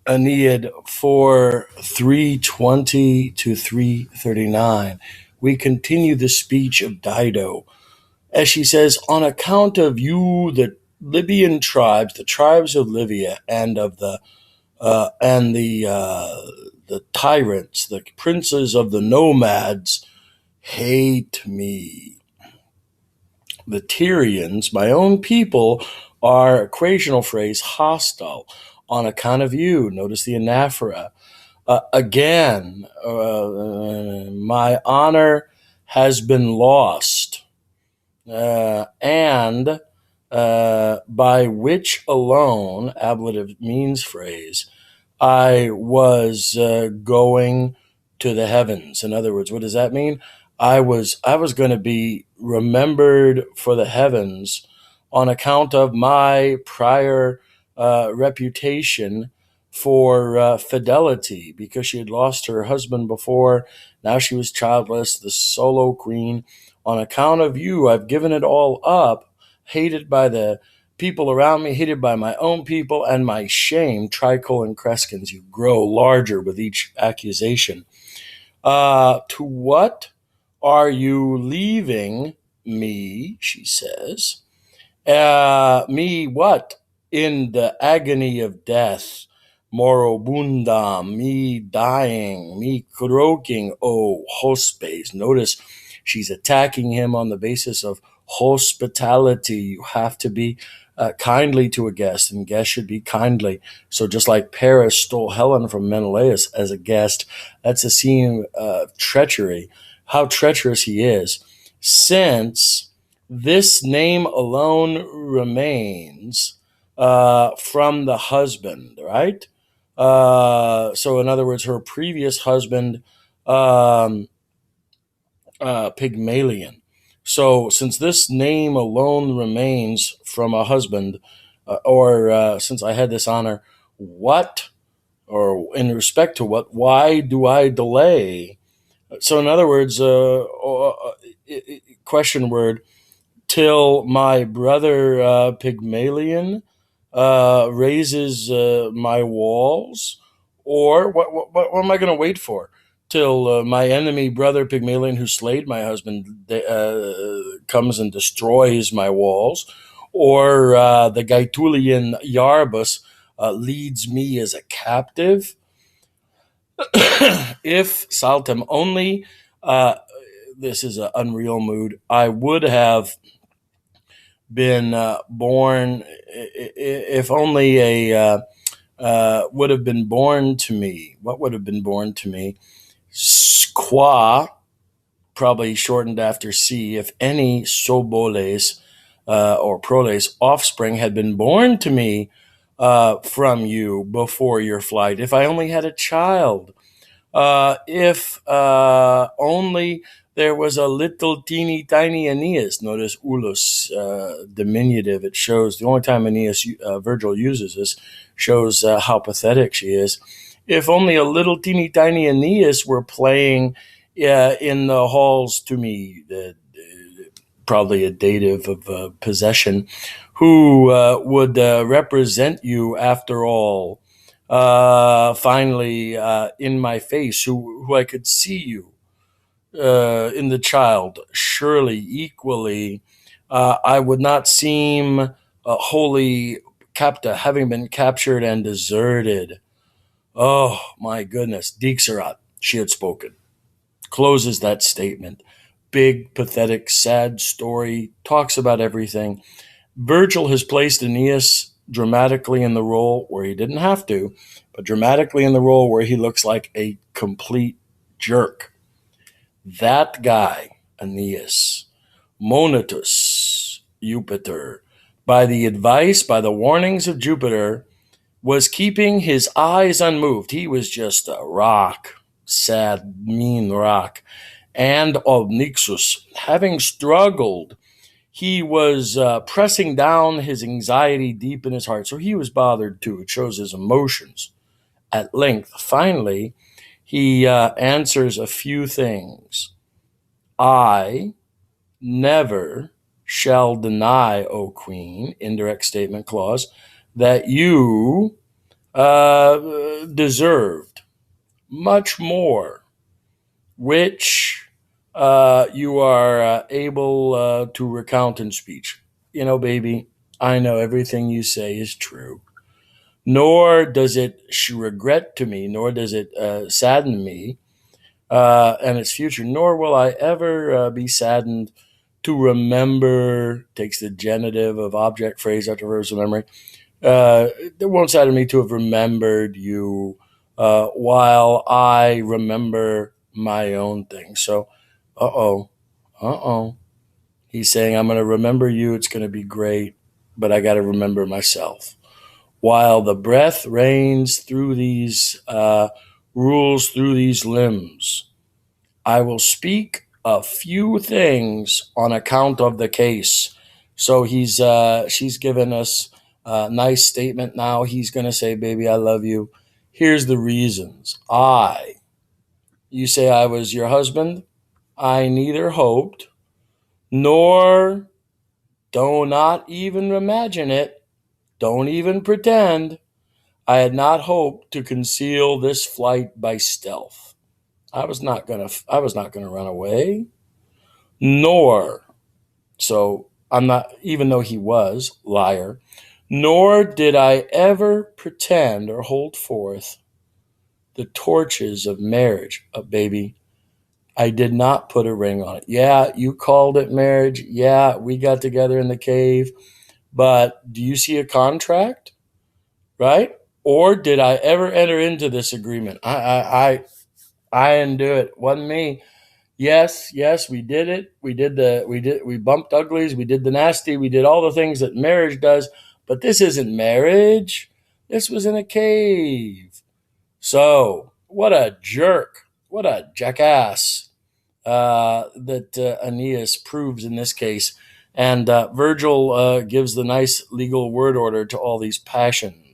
AEN.IV.320-339. We continue the speech of Dido, as she says, on account of you, the Libyan tribes, the tribes of Libya, and of the tyrants, the princes of the nomads, hate me. The Tyrians, my own people, are equational phrase hostile on account of you. Notice the anaphora. Again, my honor has been lost, and by which alone, ablative means phrase, I was going to the heavens. In other words, what does that mean? I was going to be remembered for the heavens on account of my prior reputation for fidelity, because she had lost her husband before. Now she was childless, the solo queen. On account of you, I've given it all up, hated by the people around me, hated by my own people, and my shame, tricolon crescens, you grow larger with each accusation. To what are you leaving me, she says. Me what? In the agony of death, morobundam, me dying, me croaking, oh, hospes. Notice she's attacking him on the basis of hospitality. You have to be kindly to a guest, and guests should be kindly. So just like Paris stole Helen from Menelaus as a guest, that's a scene of treachery. How treacherous he is, since this name alone remains from the husband, right? So in other words, her previous husband, Pygmalion. So since this name alone remains from a husband, or since I had this honor, what, or in respect to what, why do I delay? So in other words, question word, till my brother Pygmalion raises my walls, or what am I going to wait for? Till my enemy brother Pygmalion, who slayed my husband, comes and destroys my walls, or the Gaetulian Iarbas leads me as a captive? If Saltem only, this is an unreal mood, I would have been born, if only would have been born to me. What would have been born to me? Qua, probably shortened after C, if any soboles or proles offspring had been born to me from you before your flight. If I only had a child. If only there was a little teeny tiny Aeneas. Notice ulus, diminutive. It shows the only time Aeneas, Virgil uses this, shows how pathetic she is. If only a little teeny tiny Aeneas were playing in the halls to me, probably a dative of possession, who would represent you after all. Finally, in my face, who I could see you in the child, surely equally, I would not seem wholly having been captured and deserted. Oh my goodness, Dixerat, she had spoken. Closes that statement. Big, pathetic, sad story, talks about everything. Virgil has placed Aeneas dramatically in the role where he didn't have to, but dramatically in the role where he looks like a complete jerk. That guy, Aeneas, Monitus, Jupiter, by the warnings of Jupiter, was keeping his eyes unmoved. He was just a rock, sad, mean rock. And of Nixus, having struggled, he was pressing down his anxiety deep in his heart. So he was bothered too. It shows his emotions. At length, finally, he answers a few things. I never shall deny, O Queen, indirect statement clause, that you deserved much more, which you are able to recount in speech. You know, baby, I know everything you say is true. Nor does it regret to me, nor does it sadden me and its future, nor will I ever be saddened to remember, takes the genitive of object, phrase after verb of memory. It won't sadden me to have remembered you while I remember my own things. So, uh oh, uh oh. He's saying, I'm going to remember you. It's going to be great, but I got to remember myself. While the breath rains through these rules, through these limbs, I will speak a few things on account of the case. So she's given us a nice statement now. He's going to say, baby, I love you. Here's the reasons. You say I was your husband. I neither hoped nor do not even imagine it. Don't even pretend. I had not hoped to conceal this flight by stealth. I was not gonna run away, nor so I'm not, even though he was liar, nor did I ever pretend or hold forth the torches of marriage. Baby, I did not put a ring on it. Yeah, you called it marriage. Yeah, we got together in the cave. But do you see a contract? Right? Or did I ever enter into this agreement? I didn't do it. Wasn't me. Yes, yes, we did it. We bumped uglies, we did the nasty, we did all the things that marriage does, but this isn't marriage. This was in a cave. So, what a jerk. What a jackass that Aeneas proves in this case. And Virgil gives the nice legal word order to all these passions.